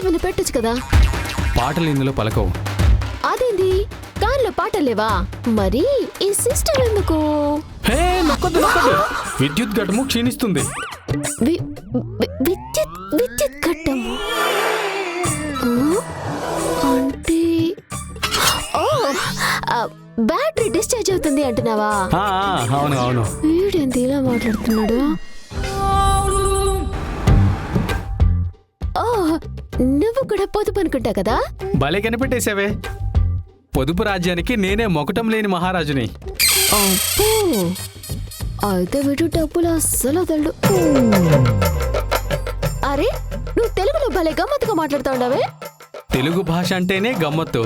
ఏమైనా పెట్టొచ్చు కదా. పాటలు ఇందులో పలకవు. అదేంది కార్లో పాటలు లేవా? మరి ఈ సిస్టమ్ ఎందుకు? హే నొక్కదు నొక్కదు, విద్యుత్ ఘటము క్షీణిస్తుంది. విద్యుత్ ఘట్టము అంటే బ్యాటరీ డిశ్చార్జ్ అవుతుంది అంటున్నావా? అవును అవును. వీడేంది ఇలా మాట్లాడుతున్నాడు? నువ్వు కూడా పొదుపు అనుకుంటా కదా? భలే కనిపెట్టేశావే. పొదుపు రాజ్యానికి నేనే మొకటం లేని మహారాజుని. అబ్బో, అయితే వీడు డబ్బులు అస్సలు వదలడు. అరే, నువ్వు తెలుగులో భలే గమ్మత్తుగా మాట్లాడుతావుండవే. తెలుగు భాష అంటేనే గమ్మత్తు.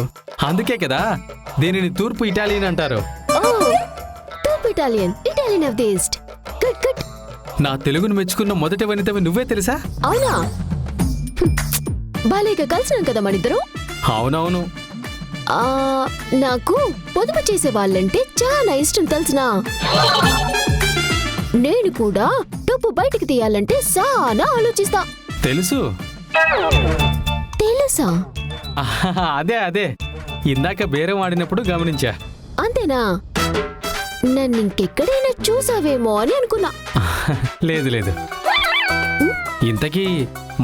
అందుకే కదా దీనిని తూర్పు ఇటాలియన్ అంటారు. తూర్పు Italian, Italian of the east. Good good. నా తెలుగును మెచ్చుకున్న మొదటి వనితవి నువ్వే తెలుసా? అవునా? బాలేగా కలిసినాం కదా మనిద్దరం. అవునవును. నాకు పొదుపు చేసే వాళ్ళంటే చాలా ఇష్టం తెలుసునా. నేను కూడా డబ్బు బయటికి తీయాలంటే చాలా ఆలోచిస్తా. తెలుసు. తెలుసా? అదే అదే, ఇందాక బేరం ఆడినప్పుడు గమనించా. అంతేనా? నన్ను ఇంకెక్కడైనా చూసావేమో అని అనుకున్నా. లేదు లేదు. ఇంతకీ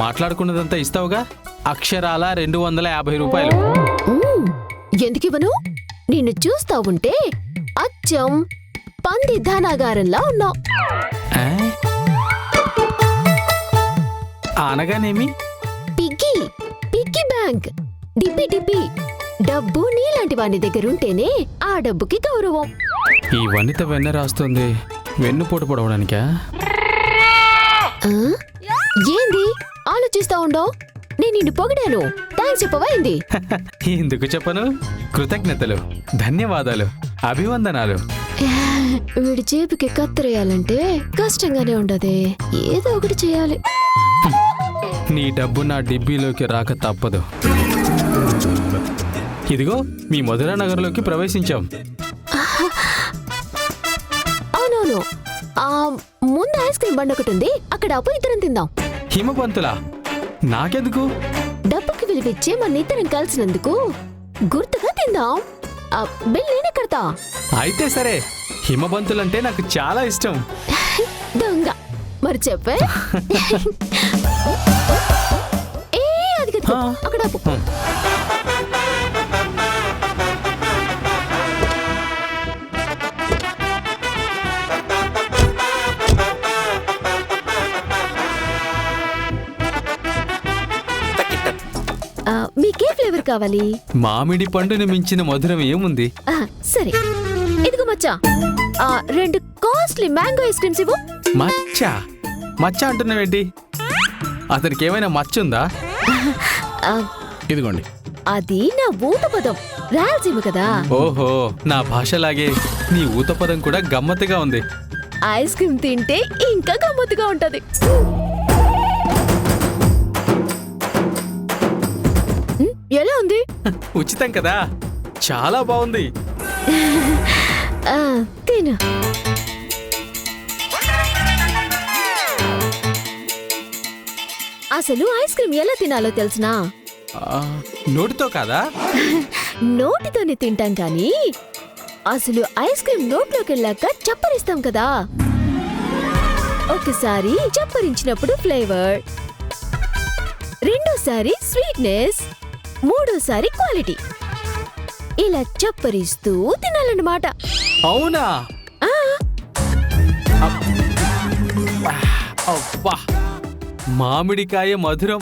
మాట్లాడుకున్నదంతా ఇస్తావుగా? అక్షరాల 250 రూపాయలు. ఎందుకివ్వను? నిన్ను చూస్తా ఉంటే అచ్చం పంది ధనాగారంలా ఉన్నావు. అనగానేమి? పిగ్గీ పిగ్గీ బ్యాంక్, డిప్పి డిప్పి. డబ్బు నీలాంటి వాని దగ్గర ఉంటేనే ఆ డబ్బుకి గౌరవం. ఈ వనిత వెన్న రాస్తుంది వెన్ను పోటు పొడవడానికా? ఏంది ఆలోచిస్తా ఉండవు? నేను నిన్ను పొగిడాను, థ్యాంక్స్ చెప్పవైంది. ఎందుకు చెప్పను? కృతజ్ఞతలు, ధన్యవాదాలు, అభివందనాలు. వీడి చేపికి కత్తిరేయాలంటే కష్టంగానే ఉండదే. ఏదో ఒకటి చేయాలి. నీ డబ్బు నా డిబ్బీలోకి రాక తప్పదు. ఇదిగో మీ మధురా నగర్లోకి ప్రవేశించాం. అవునవును. ముందు ఐస్ క్రీమ్ బండి ఒకటి ఉంది, అక్కడ అప్పు ఇద్దరం తిందాం. హిమపంతులా? నాకెందుకు? డబ్బుకి విలువిచ్చే మన ఇద్దరం కలిసినందుకు గుర్తుగా తిందాం. బిల్ నేనే కడతా. అయితే సరే. హిమబంతులంటే నాకు చాలా ఇష్టం. దొంగ మరి చెప్పే. ఏ అది అక్కడ మీకే ఫ్లేవర్ కావాలి? మామిడి పండుని మించిన మధురం ఏముంది? సరే, ఇదిగో మచ్చా, 2 కాస్ట్లీ మ్యాంగో ఐస్ క్రీమ్స్ ఇవ్వు. మచ్చా మచ్చా అంటున్నావేంటి? అతనికి ఏమైనా మచ్చుందా? ఇదిగోండి. అది నా ఊత పదం, రాయలసీమ కదా. ఓహో, నా భాషలాగే నీ ఊత పదం కూడా గమ్మత్తుగా ఉంది. ఐస్ క్రీమ్ తింటే ఇంకా గమ్మత్తుగా ఉంటది. ఎలా ఉంది? ఉచితం కదా, చాలా బాగుంది. తిను. అసలు ఐస్ క్రీమ్ ఎలా తినాలో తెలుసునా? నోటితో కాదా? నోటితోనే తింటాం కానీ అసలు ఐస్ క్రీమ్ నోట్లోకి వెళ్ళాక చప్పరిస్తాం కదా. ఒకసారి చప్పరించినప్పుడు ఫ్లేవర్, రెండోసారి స్వీట్నెస్, మూడోసారి క్వాలిటీ. ఇలా చప్పరిస్తూ తినాలన్నమాట. అవునా? అబ్బా, మామిడికాయ మధురం,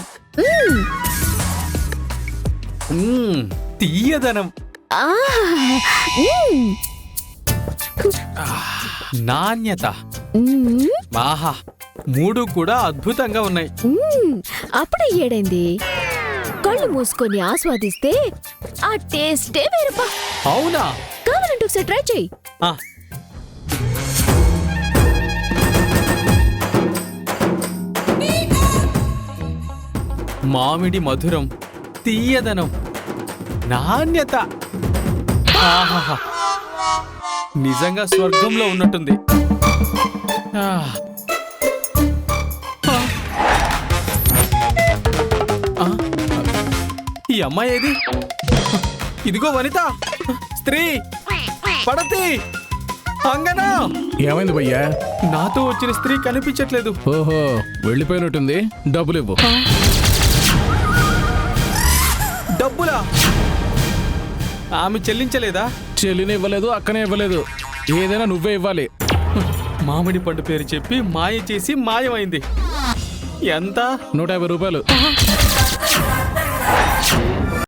తీయదనం, నాణ్యత, ఆహా, 3 కూడా అద్భుతంగా ఉన్నాయి. అప్పుడే ఏడైంది. కళ్ళు మూసుకొని ఆస్వాదిస్తే ఆ టేస్టే వేరుపా. అవునా? కావాలంటే ఒకసారి ట్రై చెయ్యి. మామిడి మధురం, తీయదనం, నాణ్యత, ఆహాహా, నిజంగా స్వర్గంలో ఉన్నట్టుంది. అమ్మాయి ఏది? ఇదిగో వనిత, స్త్రీ, పడతి, అంగనా. ఏమైంది భయ్యా? నాతో వచ్చిన స్త్రీ కనిపించట్లేదు. ఓహో, వెళ్ళిపోయినట్టుంది. డబ్బులు ఇవ్వు. డబ్బులా? ఆమె చెల్లించలేదా? చెల్లిని ఇవ్వలేదు, అక్కనే ఇవ్వలేదు. ఏదైనా నువ్వే ఇవ్వాలి. మామిడి పండు పేరు చెప్పి మాయ చేసి మాయమైంది. ఎంత? 150 రూపాయలు.